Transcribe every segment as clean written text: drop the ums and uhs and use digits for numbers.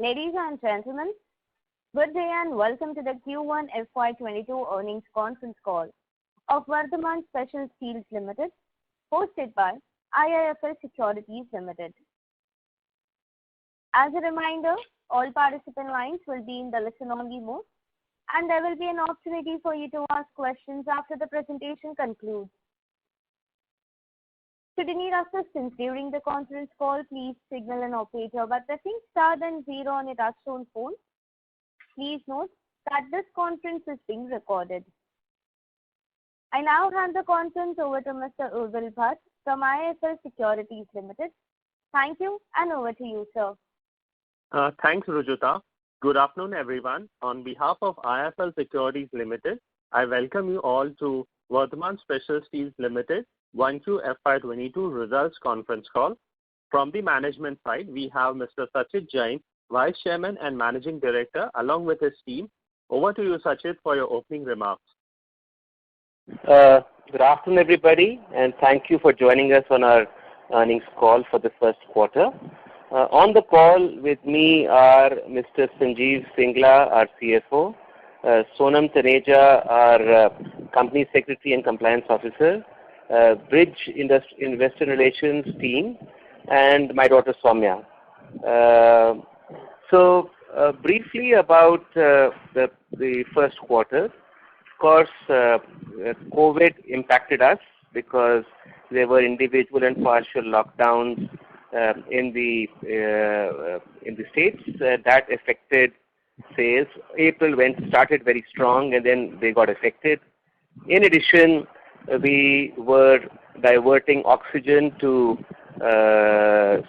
Ladies and gentlemen, good day and welcome to the Q1 FY22 earnings conference call of Vardhman Special Steels Limited, hosted by IIFL Securities Limited. As a reminder, all participant lines will be in the listen-only mode, and there will be an opportunity for you to ask questions after the presentation concludes. Should you need assistance during the conference call, please signal an operator by pressing star then 0 on your touchtone phone. Please note that this conference is being recorded. I now hand the conference over to Mr. Urvil Bhatt from IIFL Securities Limited. Thank you, and over to you, sir. Thanks, Rujuta. Good afternoon, everyone. On behalf of IIFL Securities Limited, I welcome you all to Vardhman Special Steels Limited 1Q FY22 results conference call. From the management side, we have Mr. Sachit Jain, Vice Chairman and Managing Director, along with his team. Over to you, Sachit, for your opening remarks. Good afternoon, everybody, and thank you for joining us on our earnings call for the first quarter. On the call with me are Mr. Sanjeev Singla, our CFO, Sonam Taneja, our Company Secretary and Compliance Officer, Bridge Investor Relations team, and my daughter Soumya. Briefly about the first quarter. Of course, COVID impacted us because there were individual and partial lockdowns in the states. That affected sales. April started very strong, and then they got affected. In addition, we were diverting oxygen to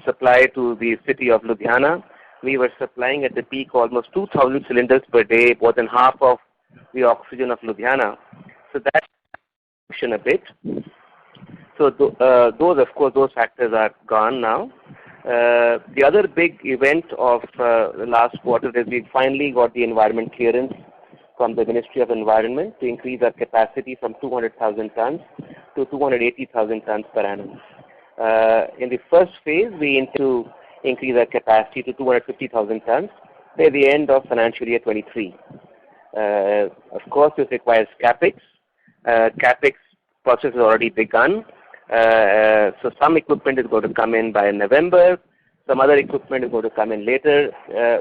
supply to the city of Ludhiana. We were supplying at the peak almost 2,000 cylinders per day, more than half of the oxygen of Ludhiana. So that a bit. So those factors are gone now. The other big event of the last quarter is we finally got the environment clearance from the Ministry of Environment to increase our capacity from 200,000 tons to 280,000 tons per annum. In the first phase, we aim to increase our capacity to 250,000 tons by the end of financial year 23. Of course, this requires capex. Capex process has already begun. So some equipment is going to come in by November. Some other equipment is going to come in later,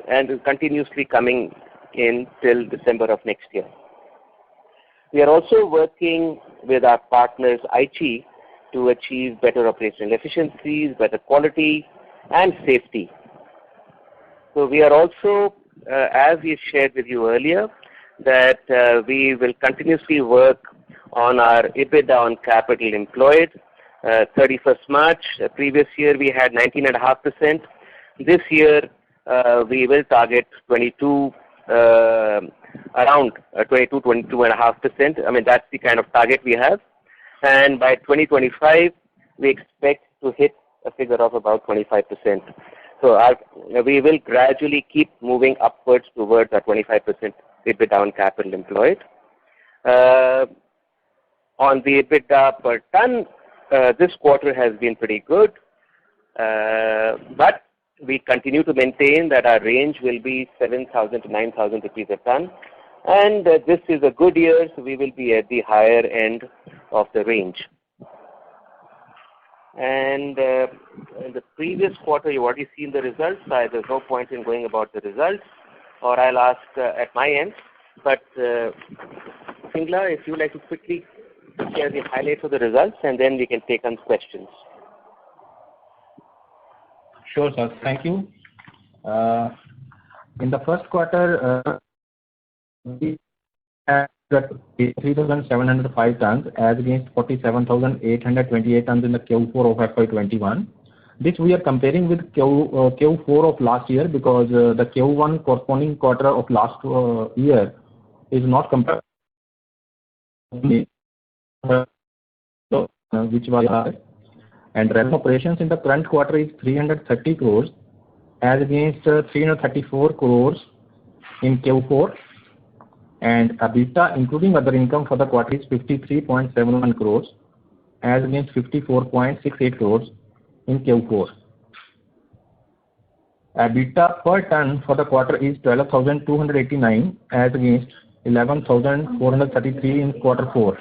and is continuously coming in till December of next year. We are also working with our partners Aichi to achieve better operational efficiencies, better quality, and safety. So we are also, as we shared with you earlier, that we will continuously work on our EBITDA on capital employed. 31st March, previous year we had 19.5%. This year we will target 22, around 22.5%. I mean, that's the kind of target we have. And by 2025, we expect to hit a figure of about 25%. So we will gradually keep moving upwards towards our 25% EBITDA on capital employed. On the EBITDA per ton, this quarter has been pretty good, but we continue to maintain that our range will be 7,000 to 9,000 rupees a ton, and this is a good year, so we will be at the higher end of the range. And in the previous quarter, you've already seen the results. There's no point in going about the results, or I'll ask at my end. But Singla, if you'd like to quickly share the highlights of the results, and then we can take on questions. Sure, sir. Thank you. In the first quarter, we had 3,705 tons as against 47,828 tons in the Q4 of FY21. This we are comparing with Q4 of last year because the Q1 corresponding quarter of last year is not compared, which was higher. And revenue operations in the current quarter is 330 crores as against 334 crores in Q4, and EBITDA including other income for the quarter is 53.71 crores as against 54.68 crores in Q4. EBITDA per ton for the quarter is 12,289 as against 11,433 in quarter 4.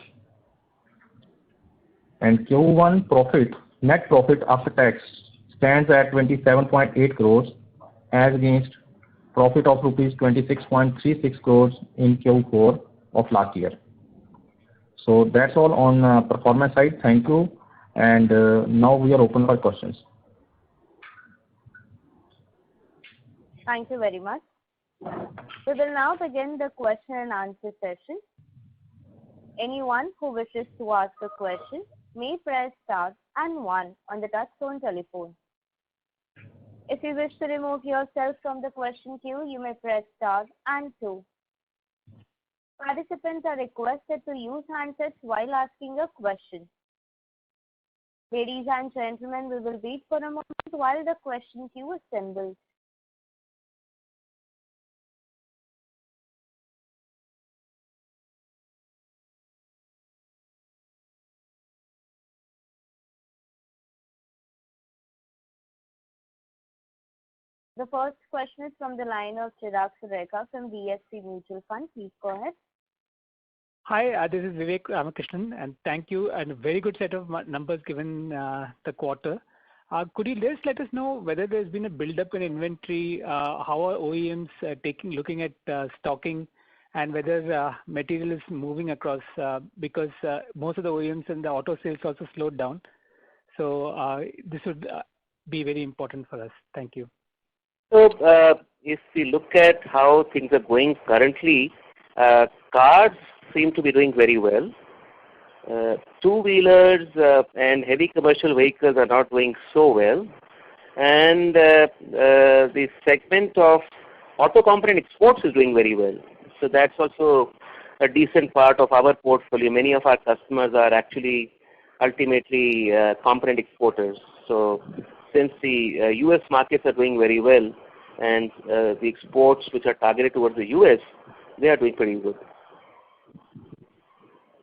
And Q1 profit, net profit after tax stands at 27.8 crores as against profit of rupees 26.36 crores in Q4 of last year. So that's all on performance side. Thank you. And now we are open for questions. Thank you very much. We will now begin the question and answer session. Anyone who wishes to ask a question may press star and 1 on the touchtone telephone. If you wish to remove yourself from the question queue, you may press star and 2. Participants are requested to use handsets while asking a question. Ladies and gentlemen, we will wait for a moment while the question queue assembles. The first question is from the line of Chirag Sureka from VSC Mutual Fund. Please go ahead. Hi, this is Vivek Ramakrishnan, and thank you, and a very good set of numbers given the quarter. Could you just let us know whether there's been a build-up in inventory, how are OEMs looking at stocking, and whether material is moving across, because most of the OEMs and the auto sales also slowed down. So this would be very important for us. Thank you. So, if we look at how things are going currently, cars seem to be doing very well. Two-wheelers and heavy commercial vehicles are not doing so well. And the segment of auto component exports is doing very well. So that's also a decent part of our portfolio. Many of our customers are actually ultimately component exporters. So since the U.S. markets are doing very well, and the exports which are targeted towards the U.S., they are doing pretty good.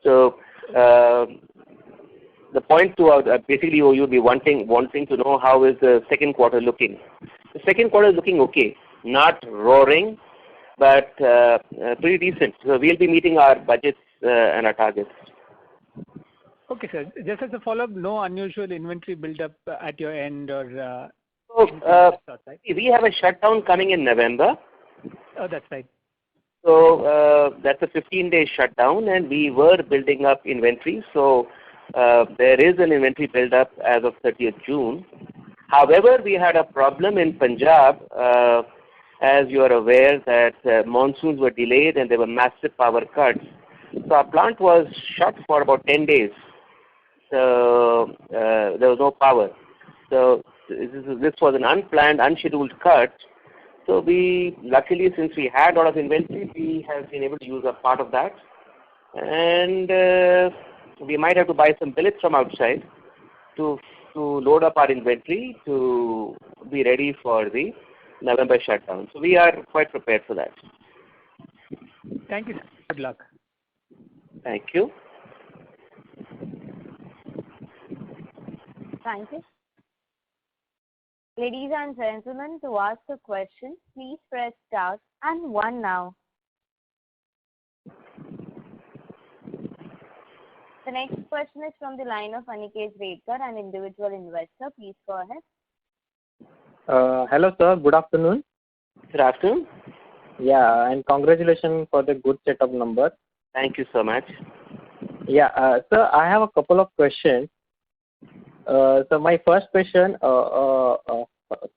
So the point to basically you'll be wanting to know how is the second quarter looking. The second quarter is looking okay, not roaring, but pretty decent. So we'll be meeting our budgets and our targets. Okay, sir. Just as a follow-up, no unusual inventory build-up at your end or... we have a shutdown coming in November. Oh, that's right. So that's a 15-day shutdown, and we were building up inventory. So there is an inventory build-up as of 30th June. However, we had a problem in Punjab, as you are aware, that monsoons were delayed and there were massive power cuts. So our plant was shut for about 10 days. So there was no power. So this was an unplanned, unscheduled cut. So we, luckily, since we had a lot of inventory, we have been able to use a part of that. And we might have to buy some billets from outside to load up our inventory to be ready for the November shutdown. So we are quite prepared for that. Thank you, sir. Good luck. Thank you. Thank you. Ladies and gentlemen, to ask a question, please press star and 1 now. The next question is from the line of Aniket Vedkar, an individual investor. Please go ahead. Hello, sir. Good afternoon. Good afternoon. Yeah, and congratulations for the good set of numbers. Thank you so much. Yeah, sir, I have a couple of questions. So my first question,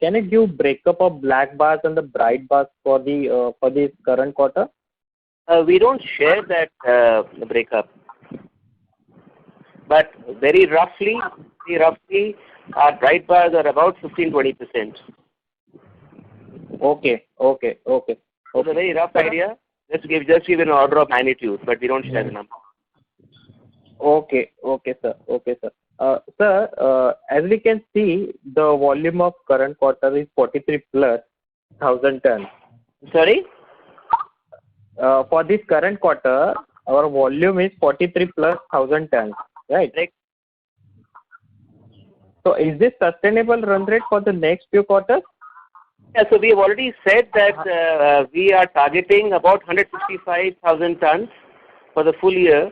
can you give breakup of black bars and the bright bars for this current quarter? We don't share that breakup, but very roughly, our bright bars are about 15-20%. Okay. So it's a very rough idea. Just give an order of magnitude, but we don't share the number. Okay, sir. Sir, as we can see, the volume of current quarter is 43,000+ tons. Sorry? For this current quarter, our volume is 43,000+ tons, right? Right. So is this sustainable run rate for the next few quarters? Yeah, so we have already said that we are targeting about 165,000 tons for the full year.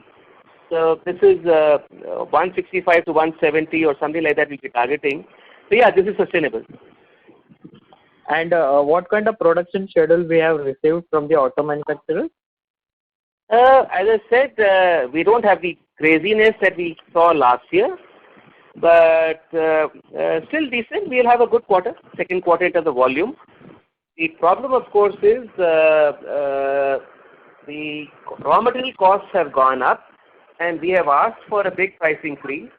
So this is 165 to 170 or something like that we'll be targeting. So yeah, this is sustainable. And what kind of production schedule we have received from the auto manufacturers? As I said, we don't have the craziness that we saw last year, but still decent. We'll have a good quarter, second quarter in terms of volume. The problem, of course, is the raw material costs have gone up, and we have asked for a big price increase.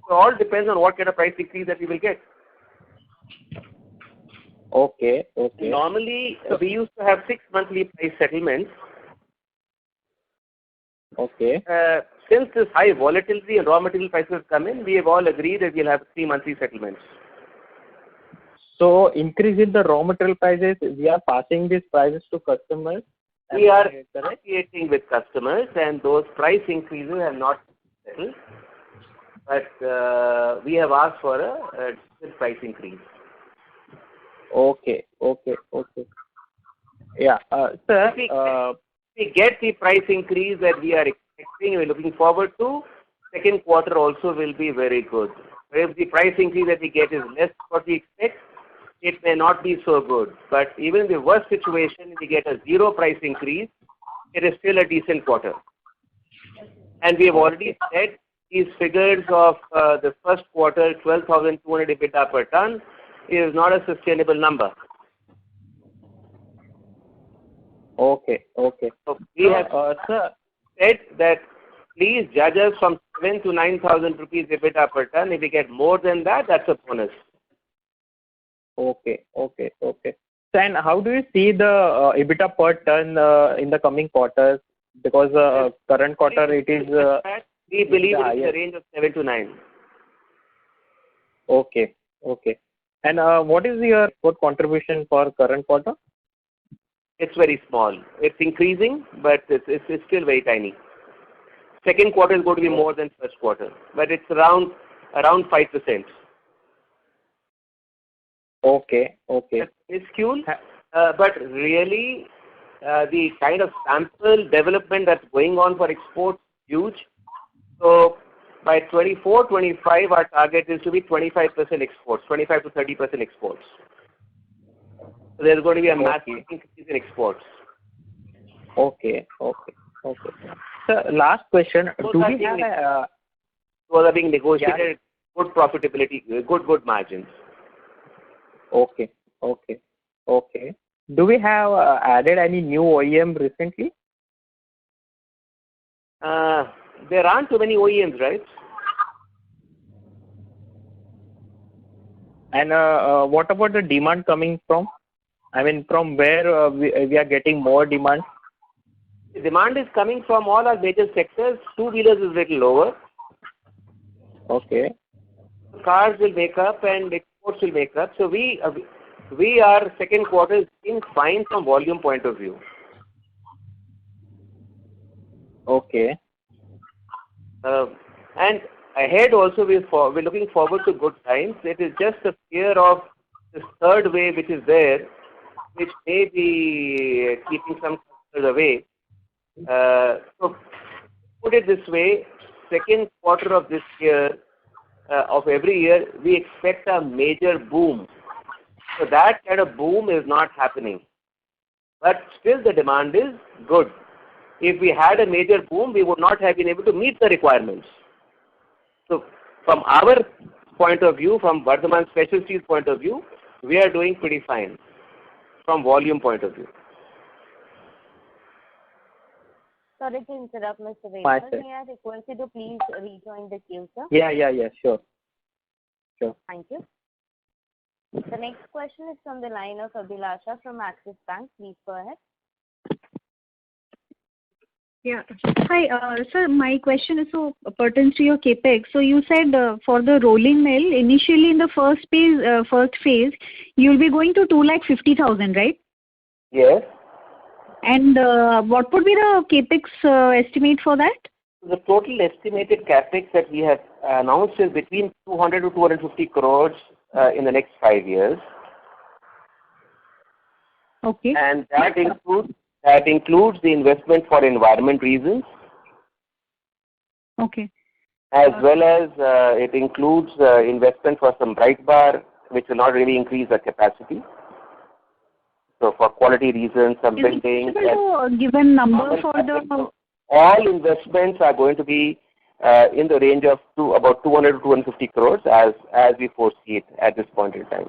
So all depends on what kind of price increase that we will get. Okay. Normally, we used to have 6 monthly price settlements. Okay. Since this high volatility and raw material prices come in, we have all agreed that we'll have 3 monthly settlements. So increase in the raw material prices, we are passing these prices to customers? We are negotiating with customers, and those price increases have not settled. But we have asked for a decent price increase. Okay. Yeah, sir. If we get the price increase that we are expecting, we're looking forward to, second quarter also will be very good. If the price increase that we get is less than what we expect, it may not be so good. But even in the worst situation, if we get a zero price increase, it is still a decent quarter. And we have already said these figures of the first quarter, 12,200 EBITDA per ton, is not a sustainable number. Okay. So we have said that please judge us from 7,000 to 9,000 rupees EBITDA per ton. If we get more than that, that's a bonus. Okay. And how do you see the EBITDA per ton in the coming quarters? Because current quarter it is. We believe it is in the range of 7 to 9. Okay. And what is your export contribution for current quarter? It's very small. It's increasing, but it's still very tiny. Second quarter is going to be more than first quarter, but it's around 5%. Okay. It's cool, but really the kind of sample development that's going on for exports is huge. So by 24-25, our target is to be 25% exports, 25 to 30% exports. So there's going to be a massive increase in exports. Okay. So last question, do we have those are being negotiated, good profitability, good margins. Okay. Do we have added any new OEM recently? There aren't too many OEMs, right? And what about the demand coming from? I mean, from where we are getting more demand? The demand is coming from all our major sectors. Two-wheelers is a little lower. Okay. Cars will make up and exports will make up. So we are second quarter is doing fine from volume point of view. Okay. And ahead also we're looking forward to good times. It is just a fear of this third wave which is there, which may be keeping some customers away. So put it this way, second quarter of this year, of every year, we expect a major boom. So that kind of boom is not happening. But still the demand is good. If we had a major boom, we would not have been able to meet the requirements. So from our point of view, from Vardhman Special Steel's point of view, we are doing pretty fine from volume point of view. Sorry to interrupt, Mr. Vekar. May I request you to please rejoin the queue, sir? Yeah, sure. Thank you. The next question is from the line of Abhilasha from Axis Bank. Please go ahead. Yeah. Hi, sir. My question is pertains to your capex. So you said for the rolling mill, initially in the first phase, you'll be going to 250,000, right? Yes. And what would be the capex estimate for that? The total estimated capex that we have announced is between 200 to 250 crores in the next 5 years. Okay. And that includes the investment for environment reasons, Okay. as well as it includes investment for some bright bar, which will not really increase the capacity. So for quality reasons, some Is building. it possible to give a number for the? All investments are going to be in the range of about 200 to 250 crores as we foresee it at this point in time.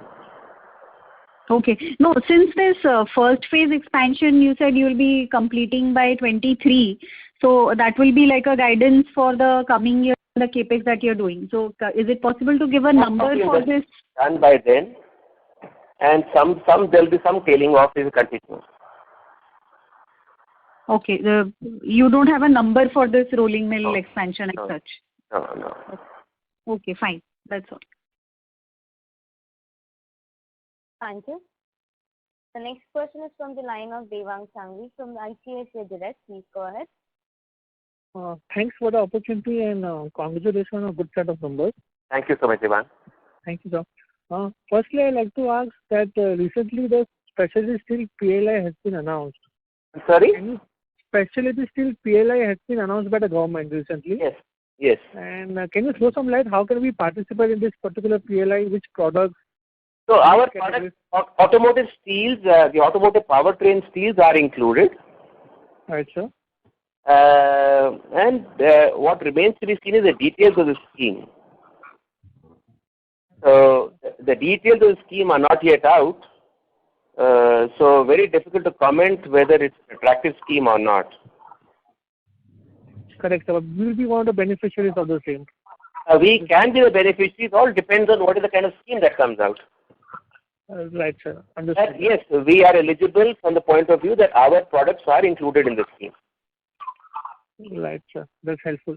Okay. No, since this first phase expansion, you said you'll be completing by 23. So that will be like a guidance for the coming year, the capex that you're doing. So is it possible to give a number for this? Done by then, and there'll be some tailing off is continuous. Okay. You don't have a number for this rolling mill expansion as such? No. Okay, fine. That's all. Thank you. The next question is from the line of Devang Sanghi from ICICI Direct. Please go ahead. Thanks for the opportunity and congratulations on a good set of numbers. Thank you so much, Ivan. Thank you, sir. Firstly, I'd like to ask that recently the specialty steel PLI has been announced. Sorry? Specialty steel PLI has been announced by the government recently. Yes. And can you throw some light? How can we participate in this particular PLI? Which products? So our products, automotive steels, the automotive powertrain steels are included. Right, sir. And what remains to be seen is the details of the scheme. So the details of the scheme are not yet out. So very difficult to comment whether it's an attractive scheme or not. Correct, sir. We will be one of the beneficiaries of the same. We can be the beneficiaries. All depends on what is the kind of scheme that comes out. Right, sir. Understood. Yes, we are eligible from the point of view that our products are included in the scheme. Right, sir. That's helpful.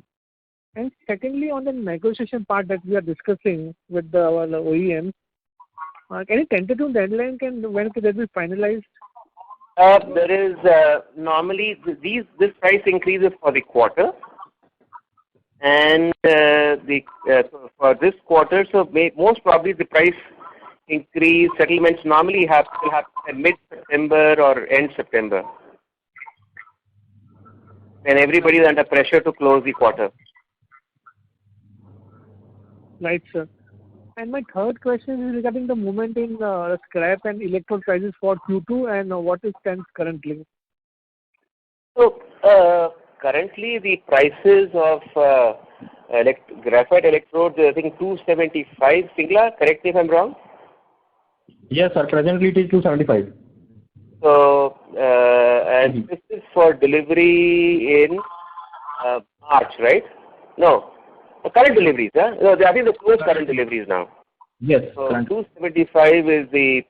And secondly, on the negotiation part that we are discussing with our OEMs, any tentative deadline when could that be finalized? There is normally this price increases for the quarter, and for this quarter, so most probably the price increase settlements normally will happen mid-September or end September, when everybody is under pressure to close the quarter. Right, sir. And my third question is regarding the movement in scrap and electrode prices for Q2 and what it stands currently. So currently the prices of graphite electrodes, I think 275. Singla, correct me if I'm wrong. Yes, sir. Presently it is 275. So and this is for delivery in March, right? No. Current deliveries, huh? No, I think the close current deliveries now. Yes. So 275 is the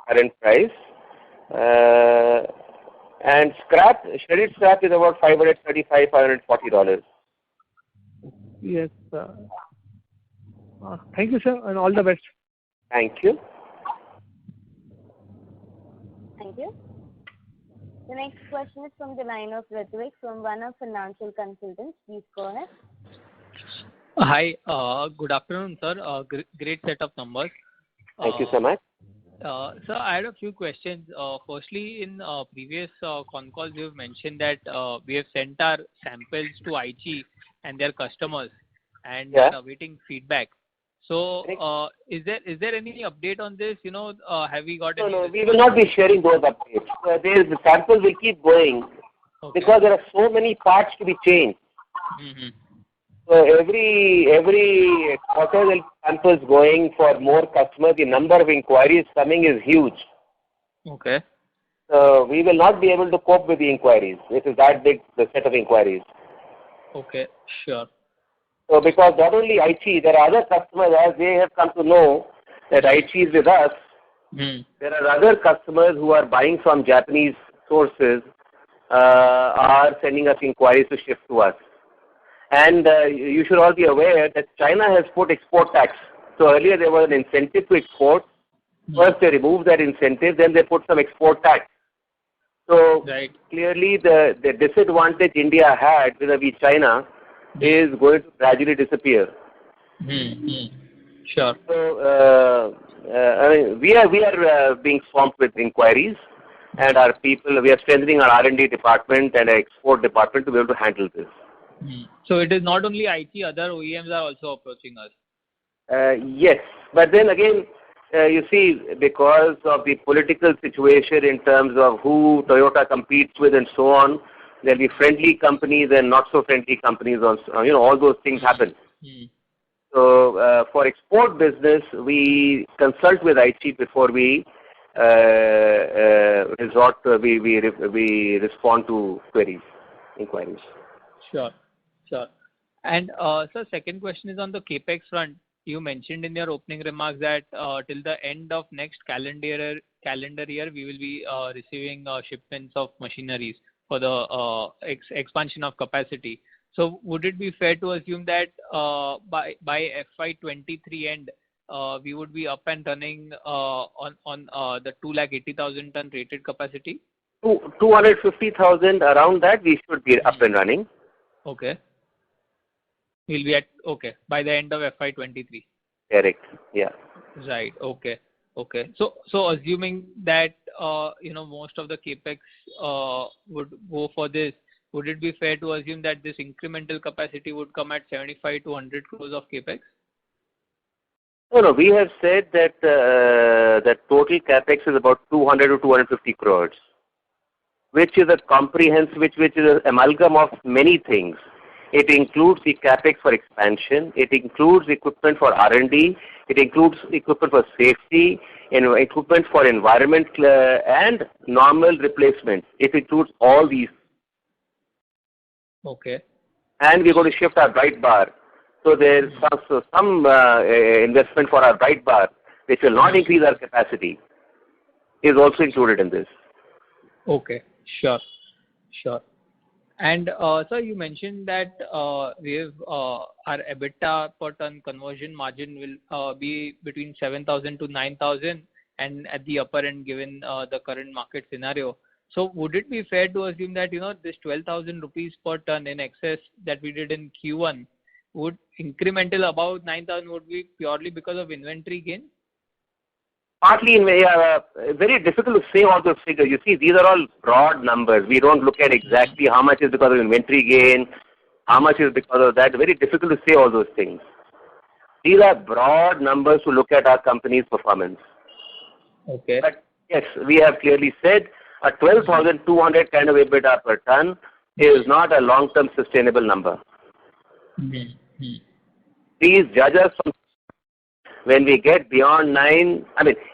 current price. And shredded scrap is about $535, $540. Yes, sir. Thank you, sir, and all the best. Thank you. Thank you. The next question is from the line of Ritvik from One Up Financial Consultants. Please go ahead. Hi, good afternoon, sir. Great set of numbers. Thank you so much. Sir, I had a few questions. Firstly, in previous con calls, you have mentioned that we have sent our samples to Aichi and their customers, and we are awaiting feedback. So, is there any update on this? Have we got any? No, we will not be sharing those updates. The samples will keep going because there are so many parts to be changed. Mm-hmm. So every quarter the samples going for more customers. The number of inquiries coming is huge. Okay. So we will not be able to cope with the inquiries. It is that big, the set of inquiries. Okay, sure. So because not only Aichi, there are other customers, as they have come to know that Aichi is with us, there are other customers who are buying from Japanese sources, are sending us inquiries to shift to us. And you should all be aware that China has put export tax. So earlier there was an incentive to export. First they removed that incentive, then they put some export tax. So clearly the disadvantage India had vis-a-vis China is going to gradually disappear. Sure. So I mean, we are being swamped with inquiries. and our people, we are strengthening our R&D department and our export department to be able to handle this. So it is not only IT, other OEMs are also approaching us. Yes, but then again, you see, because of the political situation in terms of who Toyota competes with and so on, there'll be friendly companies and not so friendly companies also. All those things happen. So for export business, we consult with IT before we we respond to inquiries. Sure. And sir, second question is on the capex front. You mentioned in your opening remarks that till the end of next calendar year, we will be receiving shipments of machineries for the expansion of capacity. So would it be fair to assume that by FY23 end, we would be up and running on the 280,000 ton rated capacity? 250,000, around that we should be up and running. Okay. We'll be at, by the end of FY23. Correct. Yeah. Right. Okay. So assuming that most of the capex would go for this, would it be fair to assume that this incremental capacity would come at 75 to 100 crores of capex? No. We have said that that total capex is about 200 to 250 crores, which is a comprehensive, which is an amalgam of many things. It includes the capex for expansion. It includes equipment for R&D. It includes equipment for safety, equipment for environment and normal replacement. It includes all these. Okay. And we're going to shift our bright bar. So there's some investment for our bright bar, which will not increase our capacity, is also included in this. Okay. Sure. And sir, you mentioned that we have our EBITDA per ton conversion margin will be between 7,000 to 9,000, and at the upper end given the current market scenario. So would it be fair to assume that this 12,000 rupees per ton in excess that we did in Q1 would incremental about 9,000 would be purely because of inventory gain? Partly, very difficult to say all those figures. You see, these are all broad numbers. We don't look at exactly how much is because of inventory gain, how much is because of that. Very difficult to say all those things. These are broad numbers to look at our company's performance. Okay. But yes, we have clearly said a 12,200 kind of EBITDA per ton is not a long-term sustainable number. Please judge us from when we get beyond 9,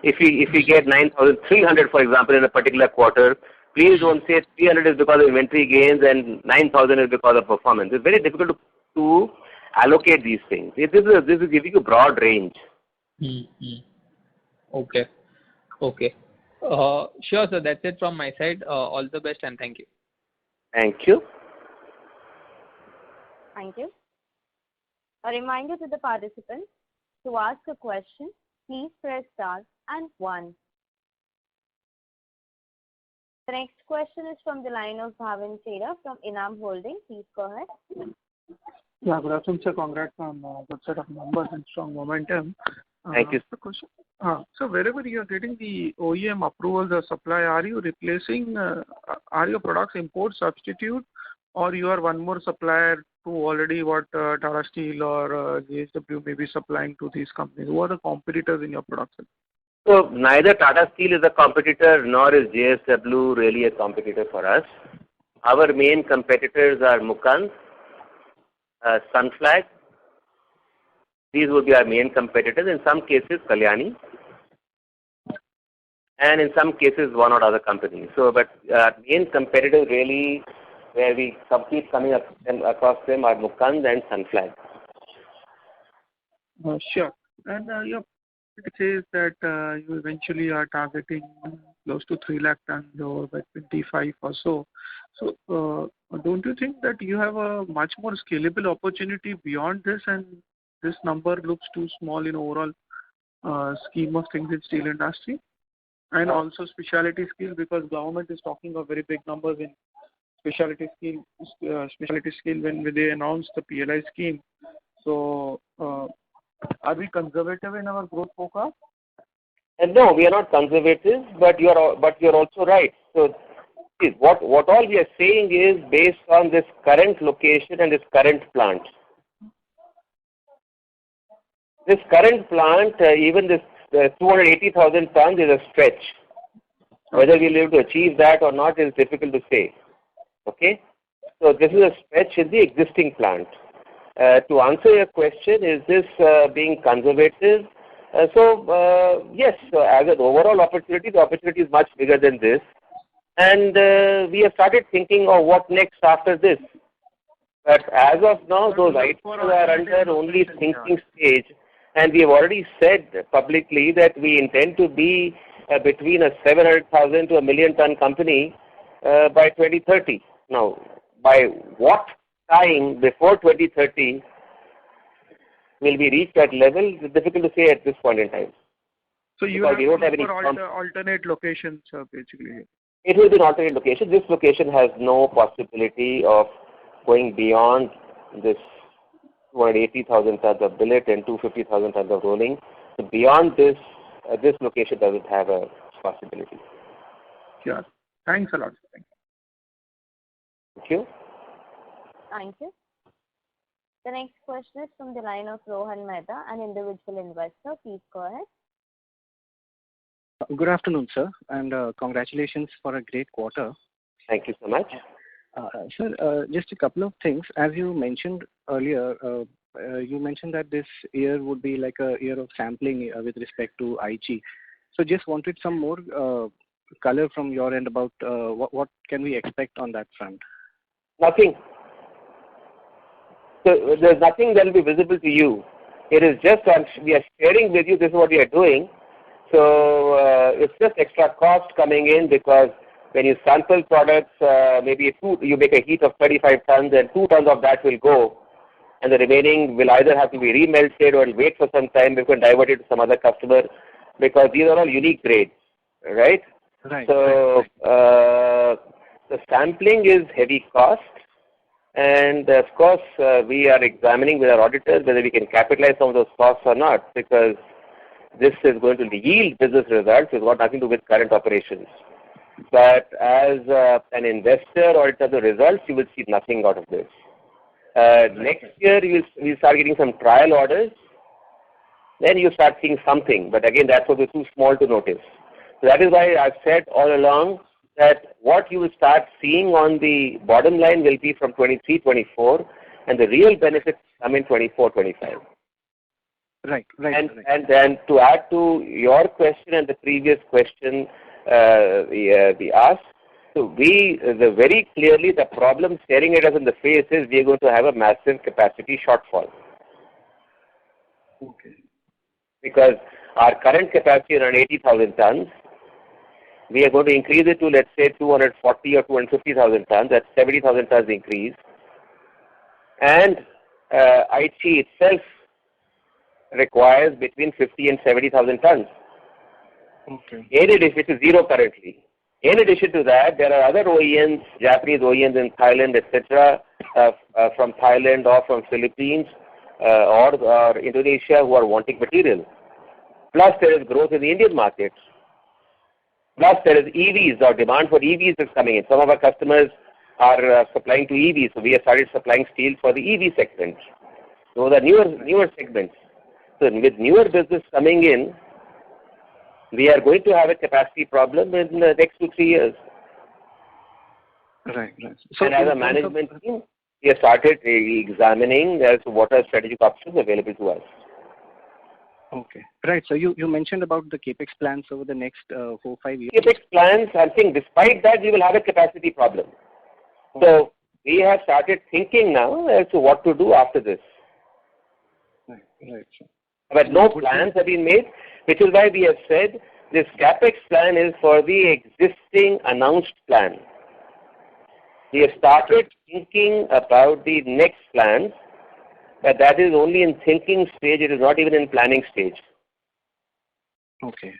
if we get 9,300, for example, in a particular quarter, please don't say 300 is because of inventory gains and 9,000 is because of performance. It's very difficult to allocate these things. This is giving you broad range. Okay. Sure, sir. That's it from my side. All the best and thank you. Thank you. Thank you. A reminder to the participants, to ask a question, please press star and 1. The next question is from the line of Bhavin Chheda from Enam Holding. Please go ahead. Yeah, good afternoon, sir. Congrats on good set of numbers and strong momentum. Thank you. So wherever you are getting the OEM approvals or supply, are you replacing, are your products import substitute, or you are one more supplier to already what Tata Steel or JSW may be supplying to these companies? Who are the competitors in your production? So neither Tata Steel is a competitor nor is JSW really a competitor for us. Our main competitors are Mukand, Sunflag. These would be our main competitors. In some cases, Kalyani, and in some cases, one or other company. So, but main competitors really, where we keep coming across them, are Mukand and Sunflag. Sure. And it says that you eventually are targeting close to 3 lakh tons or by 25 or so. So, don't you think that you have a much more scalable opportunity beyond this, and this number looks too small in overall scheme of things in steel industry? And also specialty steel, because government is talking of very big numbers in specialty steel when they announced the PLI scheme. So, are we conservative in our growth forecast? No, we are not conservative, but you're also right. So see, what all we are saying is based on this current location and this current plant. This current plant, even this 280,000 tons is a stretch. Whether we'll be able to achieve that or not is difficult to say. Okay? So this is a stretch in the existing plant. To answer your question, is this being conservative? Yes, as an overall opportunity, the opportunity is much bigger than this. And we have started thinking of what next after this. But as of now, those items are under only thinking stage. And we have already said publicly that we intend to be between a 700,000 to a million ton company by 2030. Now, by what time before 2030 will we reach that level? It's difficult to say at this point in time. So you we don't have any alternate locations basically. It will be an alternate location. This location has no possibility of going beyond this 280,000 tons of billet and 250,000 tons of rolling. So beyond this, this location doesn't have a possibility. Sure. Thanks a lot. Thank you. Thank you. The next question is from the line of Rohan Mehta, an individual investor. Please go ahead. Good afternoon, sir, and congratulations for a great quarter. Thank you so much. Sir, just a couple of things. As you mentioned earlier, you mentioned that this year would be like a year of sampling with respect to Aichi. So just wanted some more color from your end about what can we expect on that front? Nothing. So there's nothing that will be visible to you. It is just we are sharing with you this is what we are doing. So it's just extra cost coming in because when you sample products, maybe you make a heat of 35 tons and 2 tons of that will go, and the remaining will either have to be remelted or wait for some time before divert it to some other customer because these are all unique grades, right? Right. So the sampling is heavy cost, and of course we are examining with our auditors whether we can capitalize some of those costs or not because this is going to yield business results. It's got nothing to do with current operations. But as an investor or in terms of results, you will see nothing out of this. Next year, we'll start getting some trial orders. Then you start seeing something. But again, that's also too small to notice. So that is why I've said all along that what you will start seeing on the bottom line will be from 23, 24, and the real benefits come in 24, 25. Right. And then to add to your question and the previous question we asked, so very clearly the problem staring at us in the face is we are going to have a massive capacity shortfall. Okay. Because our current capacity is around 80,000 tons. We are going to increase it to, let's say, 240 or 250,000 tons. That's 70,000 tons increase. And Aichi itself requires between 50 and 70,000 tons. Okay. In addition, which is zero currently. In addition to that, there are other OEMs, Japanese OEMs in Thailand, etc., from Thailand or from Philippines or Indonesia who are wanting material. Plus, there is growth in the Indian market. Plus, there is EVs, or demand for EVs is coming in. Some of our customers are supplying to EVs, so we have started supplying steel for the EV segment. Those are newer segments. So with newer business coming in, we are going to have a capacity problem in the next 2-3 years. Right. So and as a management team, we have started examining as to what are strategic options available to us. Okay. Right. So you mentioned about the capex plans over the next 4-5 years. Capex plans, I think despite that, we will have a capacity problem. Okay. So we have started thinking now as to what to do after this. Right. But no plans have been made, which is why we have said this capex plan is for the existing announced plan. We have started thinking about the next plans, but that is only in thinking stage. It is not even in planning stage. Okay.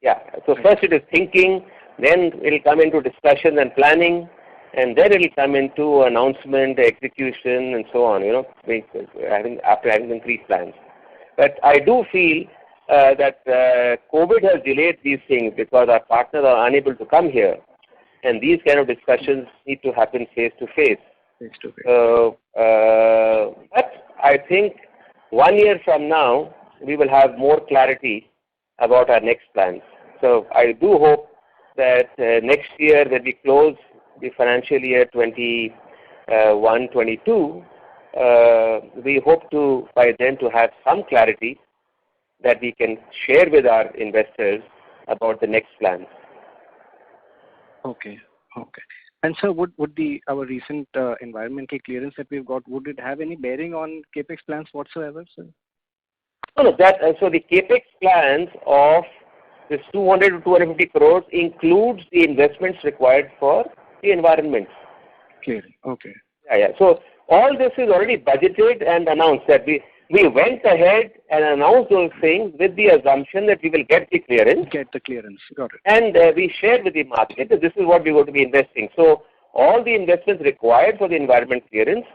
Yeah. So first it is thinking, then it will come into discussion and planning, and then it will come into announcement, execution, and so on. After having concrete plans. But I do feel that COVID has delayed these things because our partners are unable to come here, and these kind of discussions need to happen face to face. But I think 1 year from now, we will have more clarity about our next plans. So I do hope that next year, when we close the financial year 21-22, we hope to by then to have some clarity that we can share with our investors about the next plans. Okay. And sir, would our recent environmental clearance that we've got, would it have any bearing on capex plans whatsoever, sir? No, so the capex plans of this 200 to 250 crores includes the investments required for the environment. Clearly, okay. Yeah. So all this is already budgeted and announced that we went ahead and announced those things with the assumption that we will get the clearance. Got it. And we shared with the market that this is what we're going to be investing. So all the investments required for the environment clearance,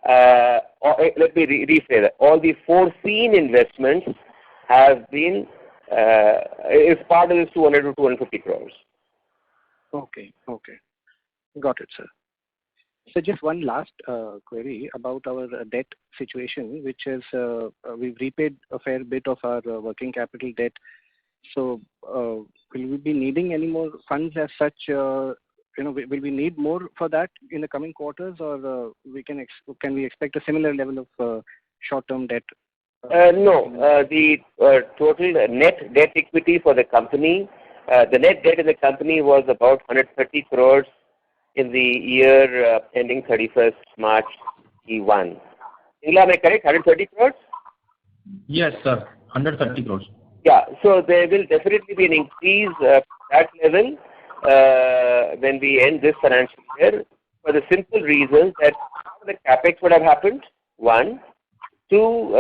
let me rephrase that. All the foreseen investments have been, is part of this 200 to 250 crores. Okay. Got it, sir. So just one last query about our debt situation, which is we've repaid a fair bit of our working capital debt. So will we be needing any more funds as such? Will we need more for that in the coming quarters, or can we expect a similar level of short-term debt? No. The total net debt equity for the company, the net debt in the company was about 130 crores in the year ending 31st March E1. Ingla, am I correct? 130 crores? Yes, sir. 130 crores. Yeah. So there will definitely be an increase at that level when we end this financial year, for the simple reason that the capex would have happened, 1. 2,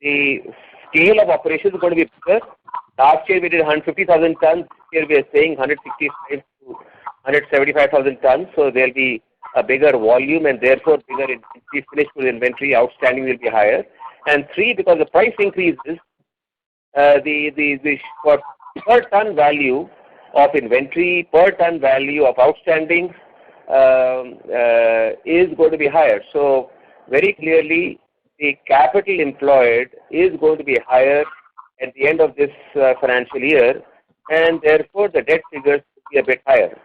the scale of operations is going to be bigger. Last year we did 150,000 tons. This year we are saying 165 to 175,000 tons. So there will be a bigger volume and therefore bigger finished goods inventory outstanding will be higher. And 3, because the price increases, the per ton value of inventory, per ton value of outstanding is going to be higher. So very clearly, the capital employed is going to be higher at the end of this financial year, and therefore the debt figures will be a bit higher.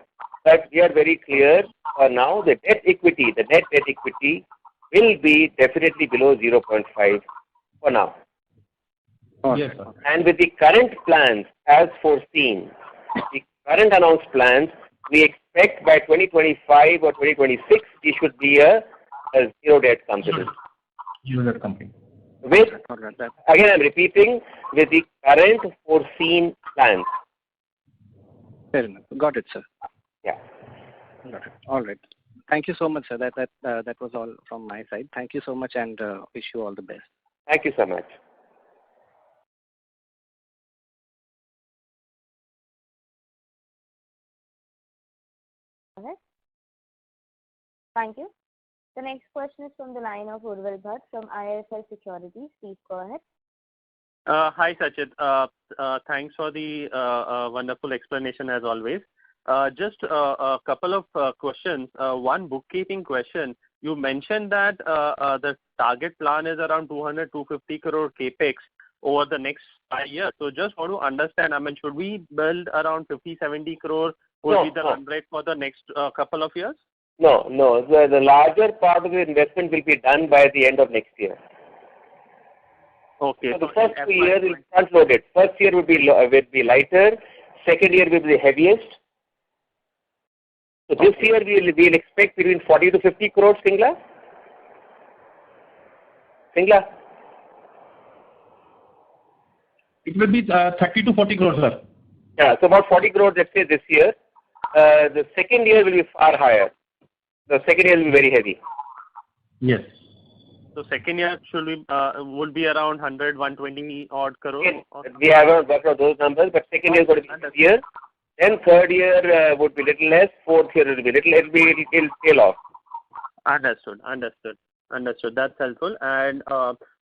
But we are very clear for now, the net debt equity will be definitely below 0.5 for now. Yes, sir. And with the current plans as foreseen, the current announced plans, we expect by 2025 or 2026, we should be a zero debt company. Zero debt company. With, again I'm repeating, with the current foreseen plans. Fair enough. Got it, sir. Yeah. Got it. All right. Thank you so much, sir. That was all from my side. Thank you so much, and wish you all the best. Thank you so much. Thank you. The next question is from the line of Urval Bhatt from IIFL Securities. Please go ahead. Hi, Sachit. Thanks for the wonderful explanation as always. Just a couple of questions. One bookkeeping question. You mentioned that the target plan is around 200-250 crore capex over the next 5 years. So just want to understand, should we build around 50-70 crore will be the run rate for the next couple of years? No. The larger part of the investment will be done by the end of next year. Okay. So the first 2 years will be front-loaded. First year will be lighter. Second year will be the heaviest. So this year we will expect between 40 to 50 crores, Singla. It will be 30 to 40 crores, sir. Yeah, so about 40 crores, let's say, this year. The second year will be far higher. The second year will be very heavy. Yes. So second year would be around 100-120 odd crores? We haven't got those numbers, but second year is going to be this year. Then third year would be little less. Fourth year will be little. It'll scale off. Understood. That's helpful. And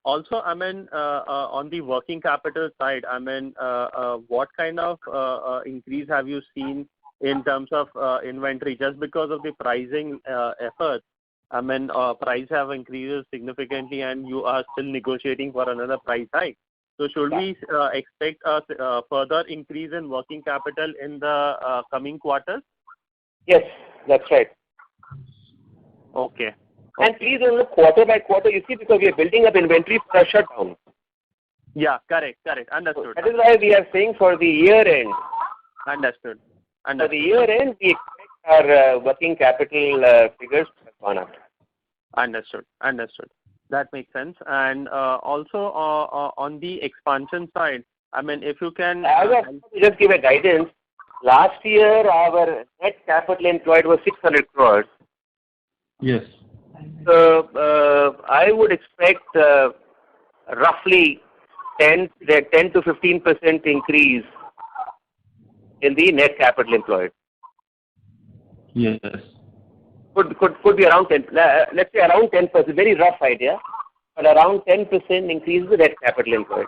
Also, I mean, on the working capital side, I mean, what kind of increase have you seen in terms of inventory just because of the pricing efforts? I mean, price have increased significantly and you are still negotiating for another price hike. So should we expect a further increase in working capital in the coming quarters? Yes, that's right. Okay. And please, on the quarter by quarter, you see, because we are building up inventory for a shutdown. Yeah, correct. Understood. That is why we are saying for the year end. Understood. For the year end, we expect our working capital figures to have gone up. Understood. That makes sense. And also on the expansion side, I mean, if you can just give a guidance. Last year, our net capital employed was 600 crores. Yes. So I would expect roughly 10 to 15% increase in the net capital employed. Yes. Could be around 10. Let's say around 10%. Very rough idea, but around 10% increase in the net capital employed.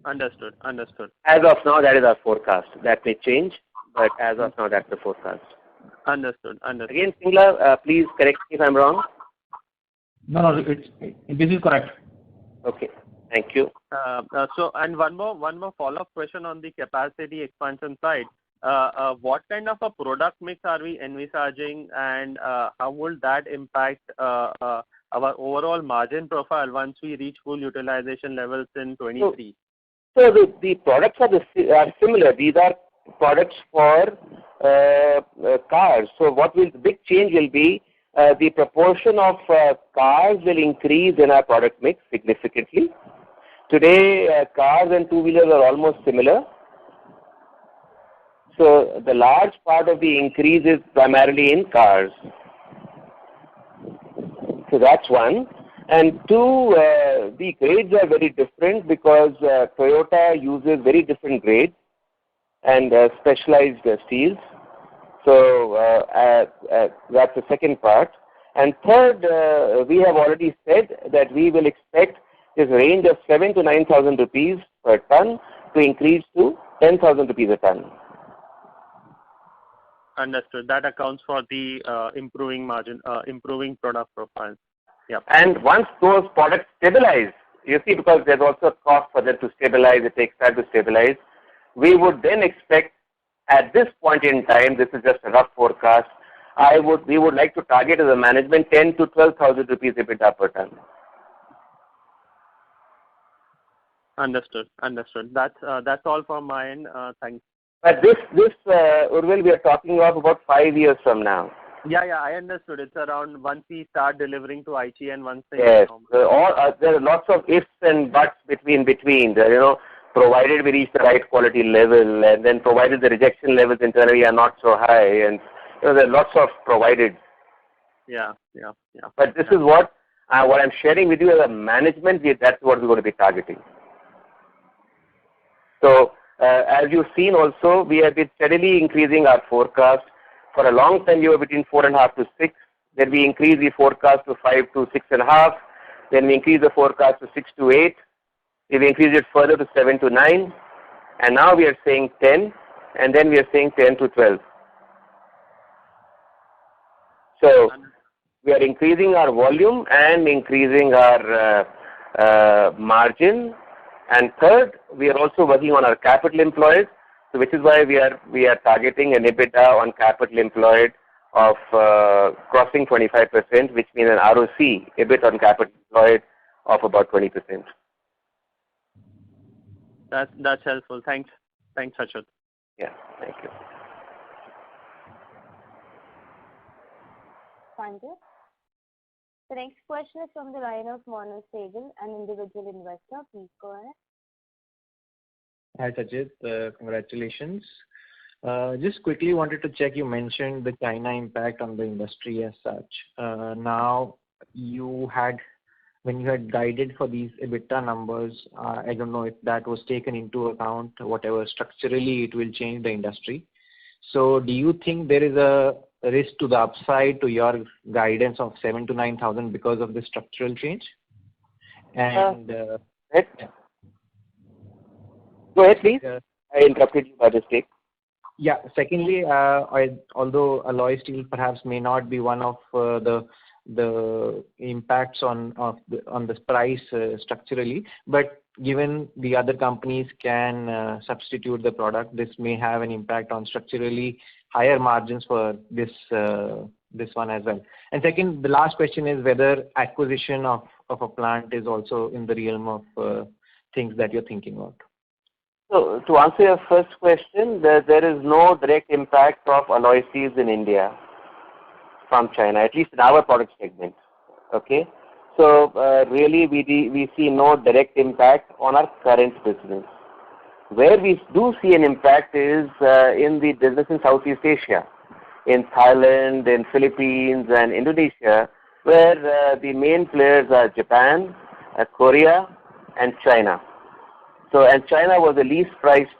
Understood. As of now, that is our forecast. That may change, but as of now, that's the forecast. Understood. Again, Singla, please correct me if I'm wrong. No, this is correct. Okay, thank you. So, and one more follow-up question on the capacity expansion side. What kind of a product mix are we envisaging, and how will that impact our overall margin profile once we reach full utilization levels in 23? So the products are similar. These are products for cars. So the big change will be the proportion of cars will increase in our product mix significantly. Today, cars and two-wheelers are almost similar. So the large part of the increase is primarily in cars. So that's one. And two, the grades are very different because Toyota uses very different grades and specialized steels. So that's the second part. And third, we have already said that we will expect this range of 7,000 to 9,000 rupees per ton to increase to 10,000 rupees a ton. Understood. That accounts for the improving margin, improving product profile. Yeah. And once those products stabilize, you see, because there's also a cost for them to stabilize, it takes time to stabilize, we would then expect at this point in time, this is just a rough forecast, we would like to target as a management 10,000 to 12,000 rupees EBITDA per ton. Understood. That's all from my end. Thanks. But this Urvil, we are talking of about 5 years from now. Yeah, I understood. It's around once we start delivering to Aichi and once they yes, there are lots of ifs and buts between. Provided we reach the right quality level, and then provided the rejection levels internally are not so high, and there are lots of provided. Yeah. But this is what I'm sharing with you as a management. That's what we're going to be targeting. So as you've seen also, we have been steadily increasing our forecast. For a long time, we were between 4.5 to 6. Then we increased the forecast to 5 to 6.5. Then we increased the forecast to 6 to 8. We increased it further to 7 to 9. And now we are saying 10. And then we are saying 10 to 12. So we are increasing our volume and increasing our margin. And third, we are also working on our capital employed. So which is why we are targeting an EBITDA on capital employed of crossing 25%, which means an ROC, EBIT on capital employed of about 20%. That's helpful. Thanks, Achyut. Yeah, thank you. Thank you. The next question is from the line of Monu Sehgal, an individual investor. Please go ahead. Hi, Sajid. Congratulations. Just quickly wanted to check, you mentioned the China impact on the industry as such. Now, when you had guided for these EBITDA numbers, I don't know if that was taken into account, whatever structurally it will change the industry. So do you think there is a risk to the upside to your guidance of 7,000 to 9,000 because of the structural change? And Go ahead, please. I interrupted you by mistake. Yeah. Secondly, although alloy steel perhaps may not be one of the impacts on the price structurally, but given the other companies can substitute the product, this may have an impact on structurally higher margins for this one as well. And second, the last question is whether acquisition of a plant is also in the realm of things that you're thinking about. So to answer your first question, there is no direct impact of alloy steels in India from China, at least in our product segment. Okay, so really we see no direct impact on our current business. Where we do see an impact is in the business in Southeast Asia, in Thailand, in Philippines, and Indonesia, where the main players are Japan, Korea, and China. So, and China was the least priced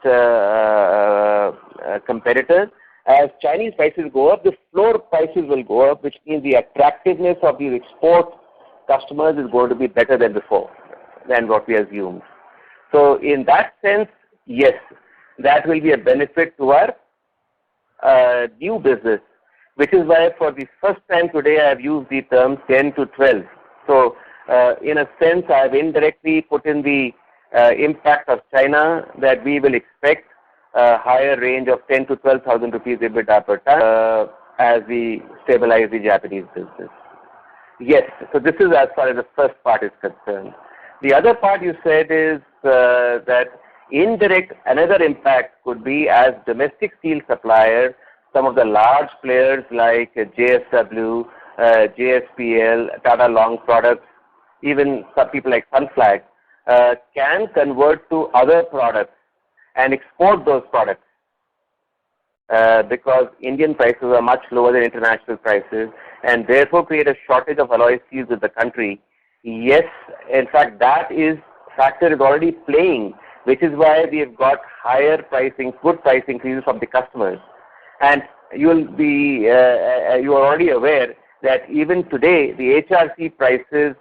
competitor. As Chinese prices go up, the floor prices will go up, which means the attractiveness of these export customers is going to be better than before, than what we assumed. So, in that sense, yes, that will be a benefit to our new business, which is why for the first time today I have used the term 10 to 12. So, in a sense, I have indirectly put in the impact of China that we will expect a higher range of 10 to 12,000 rupees EBITDA per ton as we stabilize the Japanese business. Yes, so this is as far as the first part is concerned. The other part you said is that indirect, another impact could be as domestic steel suppliers, some of the large players like JSW, JSPL, Tata Long Products, even some people like Sunflag, can convert to other products and export those products because Indian prices are much lower than international prices and therefore create a shortage of alloy steels in the country. Yes, in fact, that factor is already playing, which is why we have got higher pricing, good price increases from the customers. And you are already aware that even today the HRC prices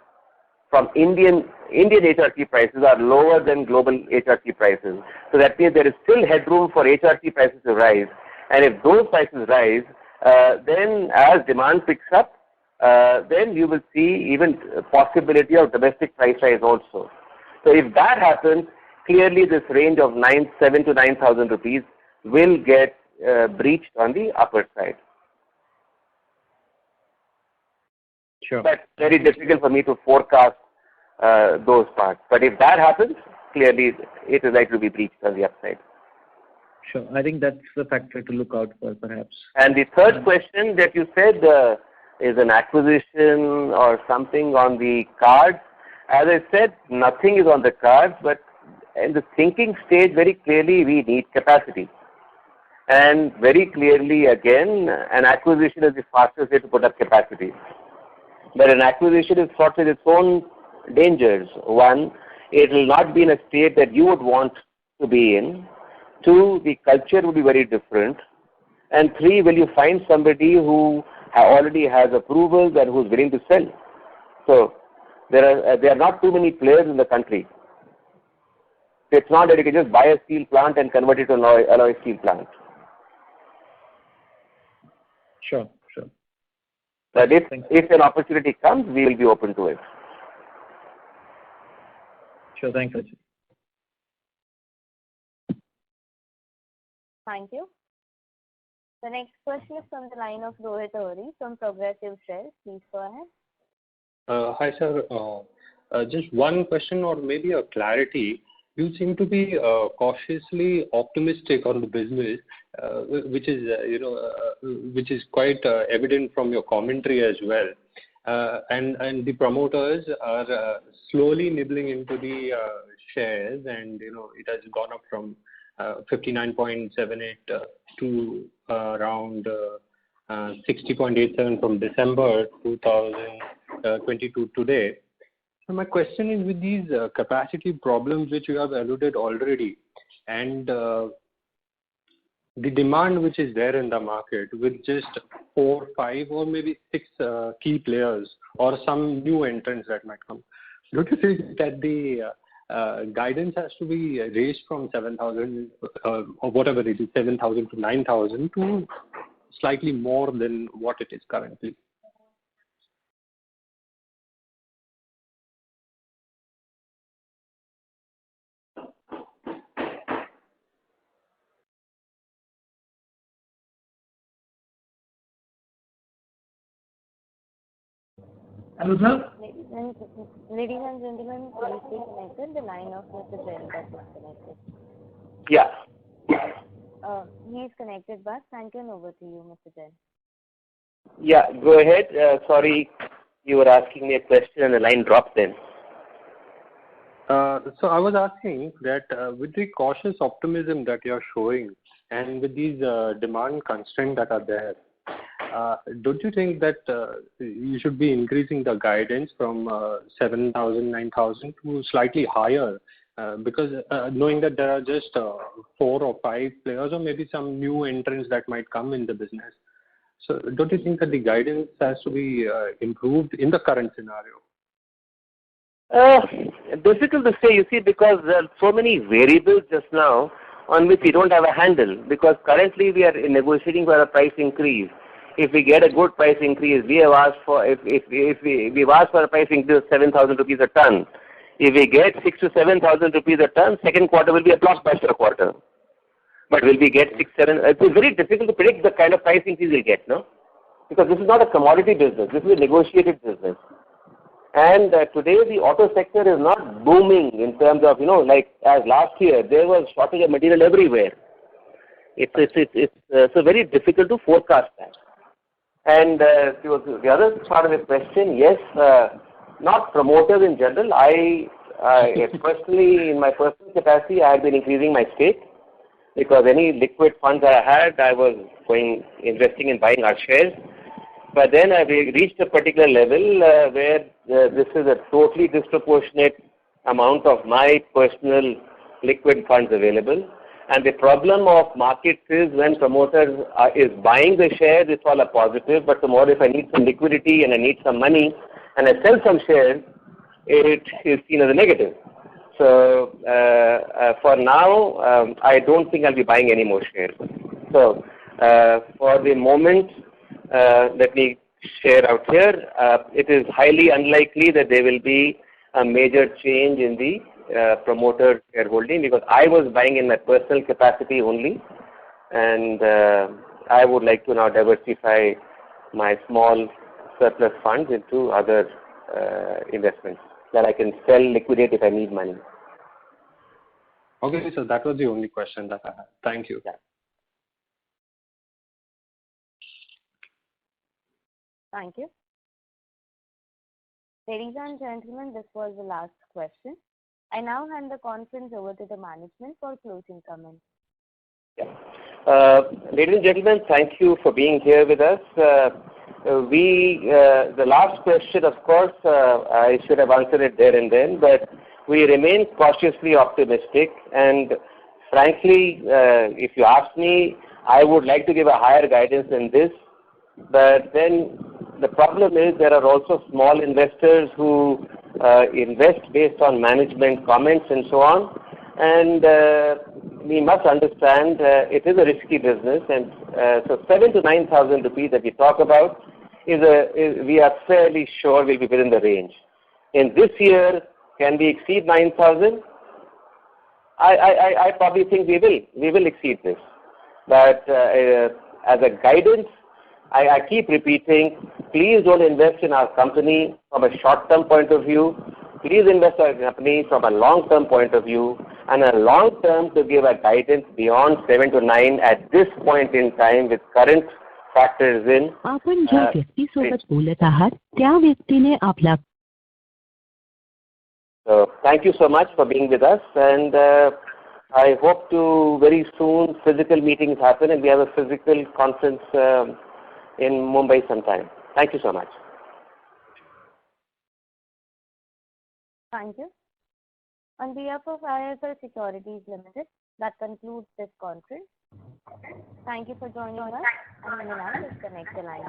from Indian HRC prices are lower than global HRC prices. So that means there is still headroom for HRC prices to rise. And if those prices rise, then as demand picks up, then you will see even possibility of domestic price rise also. So if that happens, clearly this range of 7,000 to 9,000 rupees will get breached on the upper side. Sure. But very difficult for me to forecast those parts. But if that happens, clearly it is likely to be breached on the upside. Sure. I think that's the factor to look out for, perhaps. And the third question that you said is an acquisition or something on the cards. As I said, nothing is on the cards, but in the thinking stage, very clearly we need capacity. And very clearly, again, an acquisition is the fastest way to put up capacity. But an acquisition is fraught with its own dangers. One, it will not be in a state that you would want to be in. Two, the culture will be very different. And three, will you find somebody who already has approvals and who is willing to sell? So there are not too many players in the country. It's not that you can just buy a steel plant and convert it to an alloy steel plant. Sure. But if an opportunity comes, we will be open to it. Sure, thanks, Ajay. Thank you. The next question is from the line of Rohit Ohri from Progressive Shares. Please go ahead. Hi, sir. Just one question or maybe a clarity. You seem to be cautiously optimistic on the business, which is quite evident from your commentary as well. And the promoters are slowly nibbling into the shares, and it has gone up from 59.78 to around 60.87 from December 2022 today. So my question is, with these capacity problems which you have alluded already, and the demand which is there in the market with just 4, 5 or maybe 6 key players or some new entrants that might come, don't you think that the guidance has to be raised from 7,000 or whatever it is, 7,000 to 9,000 to slightly more than what it is currently? Ladies and gentlemen, please stay connected. The line of Mr. Jain got disconnected. Yeah. He is connected back. Thank you, and over to you, Mr. Jain. Yeah, go ahead. Sorry, you were asking me a question and the line dropped then. So I was asking that with the cautious optimism that you're showing and with these demand constraints that are there, don't you think that you should be increasing the guidance from 7,000, 9,000 to slightly higher? Because knowing that there are just 4 or 5 players or maybe some new entrants that might come in the business. So don't you think that the guidance has to be improved in the current scenario? Difficult to say, you see, because there are so many variables just now on which we don't have a handle. Because currently we are negotiating for a price increase. If we get a good price increase, we have asked for we've asked for a price increase of 7,000 rupees a ton. If we get 6,000 to 7,000 rupees a ton, second quarter will be a blockbuster quarter. But will we get 6, 7? It's very difficult to predict the kind of price increase we'll get, no? Because this is not a commodity business. This is a negotiated business. And today the auto sector is not booming in terms of, like as last year, there was shortage of material everywhere. It's so very difficult to forecast that. And the other part of the question, yes, not promoters in general. I personally, in my personal capacity, I have been increasing my stake because any liquid funds I had, I was investing in buying our shares. But then I reached a particular level where this is a totally disproportionate amount of my personal liquid funds available. And the problem of markets is when promoters is buying the shares, it's all a positive. But tomorrow if I need some liquidity and I need some money and I sell some shares, it is seen as a negative. So for now, I don't think I'll be buying any more shares. So for the moment, let me share out here, it is highly unlikely that there will be a major change in the promoter shareholding because I was buying in my personal capacity only, and I would like to now diversify my small surplus funds into other investments that I can sell, liquidate if I need money. Okay, so that was the only question that I had. Thank you. Yeah. Thank you. Ladies and gentlemen, this was the last question. I now hand the conference over to the management for closing comments. Yeah. Ladies and gentlemen, thank you for being here with us. The last question, of course, I should have answered it there and then, but we remain cautiously optimistic. And frankly, if you ask me, I would like to give a higher guidance than this. But then the problem is there are also small investors who invest based on management comments and so on. And we must understand it is a risky business. And so 7,000 to 9,000 rupees that we talk about we are fairly sure will be within the range. In this year, can we exceed 9,000? I probably think we will exceed this. But as a guidance, I keep repeating, please don't invest in our company from a short-term point of view. Please invest in our company from a long-term point of view. And a long-term to give a guidance beyond 7 to 9 at this point in time with current factors in. आपण ज्या व्यक्तीसोबत बोलत आहात त्या व्यक्तीने आपला. So thank you so much for being with us, and I hope to very soon physical meetings happen and we have a physical conference in Mumbai sometime. Thank you so much. Thank you. On behalf of IIFL Securities Limited, that concludes this conference. Thank you for joining us, and you may now disconnect the line.